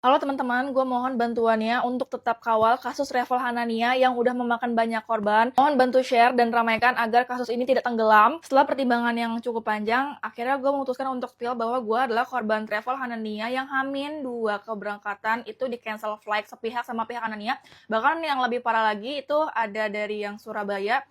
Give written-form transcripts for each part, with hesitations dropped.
Halo teman-teman, gue mohon bantuannya untuk tetap kawal kasus Revel Hanania yang udah memakan banyak korban. Mohon bantu share dan ramaikan agar kasus ini tidak tenggelam. Setelah pertimbangan yang cukup panjang, akhirnya gue memutuskan untuk spill bahwa gue adalah korban Revel Hanania yang Hamin 2 keberangkatan itu di cancel flight sepihak sama pihak Hanania. Bahkan yang lebih parah lagi itu ada dari yang Surabaya,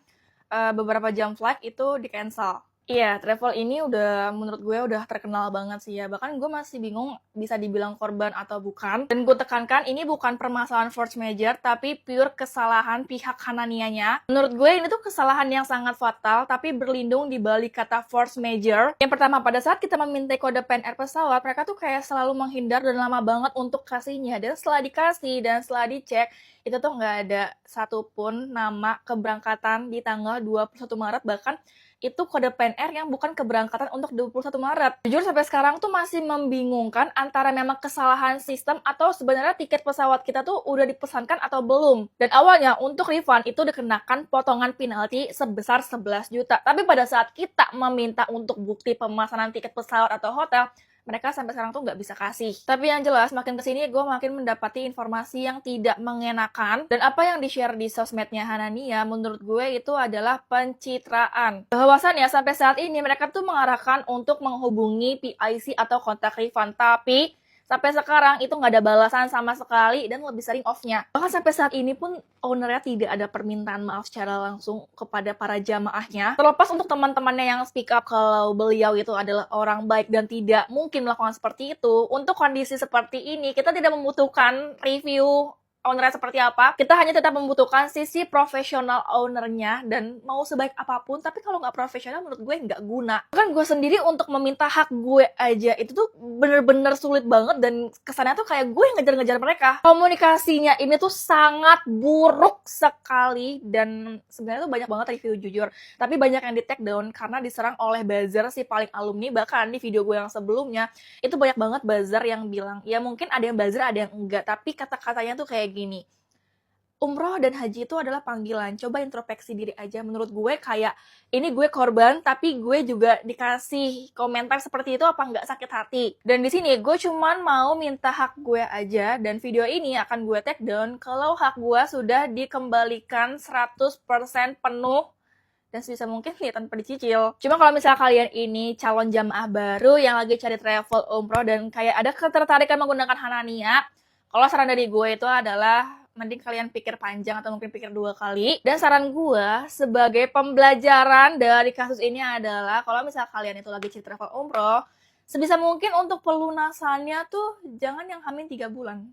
beberapa jam flight itu di cancel. Iya, travel ini udah menurut gue udah terkenal banget sih ya. Bahkan gue masih bingung bisa dibilang korban atau bukan. Dan gue tekankan ini bukan permasalahan force major, tapi pure kesalahan pihak Hananianya. Menurut gue ini tuh kesalahan yang sangat fatal, tapi berlindung di balik kata force major. Yang pertama, pada saat kita meminta kode PNR pesawat, mereka tuh kayak selalu menghindar dan lama banget untuk kasihnya. Dan setelah dikasih dan setelah dicek, itu tuh nggak ada satupun nama keberangkatan di tanggal 21 Maret, bahkan itu kode PNR yang bukan keberangkatan untuk 21 Maret. Jujur sampai sekarang tuh masih membingungkan antara memang kesalahan sistem atau sebenarnya tiket pesawat kita tuh udah dipesankan atau belum. Dan awalnya untuk refund itu dikenakan potongan penalti sebesar 11 juta. Tapi pada saat kita meminta untuk bukti pemesanan tiket pesawat atau hotel, mereka sampai sekarang tuh nggak bisa kasih. Tapi yang jelas, makin kesini gue makin mendapati informasi yang tidak mengenakan. Dan apa yang di-share di sosmednya Hanania, menurut gue itu adalah pencitraan. Bahwasannya sampai saat ini mereka tuh mengarahkan untuk menghubungi PIC atau kontak refund. Tapi sampai sekarang itu nggak ada balasan sama sekali dan lebih sering off-nya. Bahkan sampai saat ini pun ownernya tidak ada permintaan maaf secara langsung kepada para jamaahnya. Terlepas untuk teman-temannya yang speak up kalau beliau itu adalah orang baik dan tidak mungkin melakukan seperti itu, untuk kondisi seperti ini kita tidak membutuhkan review ownernya seperti apa. Kita hanya tetap membutuhkan sisi profesional ownernya, dan mau sebaik apapun, tapi kalau nggak profesional menurut gue nggak guna. Bahkan gue sendiri untuk meminta hak gue aja itu tuh bener-bener sulit banget, dan kesannya tuh kayak gue yang ngejar-ngejar mereka. Komunikasinya ini tuh sangat buruk sekali, dan sebenarnya tuh banyak banget review jujur, tapi banyak yang di take down karena diserang oleh buzzer si paling alumni. Bahkan di video gue yang sebelumnya itu banyak banget buzzer yang bilang, ya mungkin ada yang buzzer ada yang enggak, tapi kata-katanya tuh kayak gini, umroh dan haji itu adalah panggilan, coba introspeksi diri aja. Menurut gue kayak, ini gue korban, tapi gue juga dikasih komentar seperti itu, apa nggak sakit hati? Dan di sini gue cuman mau minta hak gue aja, dan video ini akan gue take down kalau hak gue sudah dikembalikan 100% penuh, dan sebisa mungkin ya tanpa dicicil. Cuma kalau misalnya kalian ini calon jamaah baru yang lagi cari travel umroh dan kayak ada ketertarikan menggunakan Hanania, kalau saran dari gue itu adalah mending kalian pikir panjang atau mungkin pikir 2 kali. Dan saran gue sebagai pembelajaran dari kasus ini adalah kalau misalnya kalian itu lagi cari travel umroh, sebisa mungkin untuk pelunasannya tuh jangan yang Hamin 3 bulan.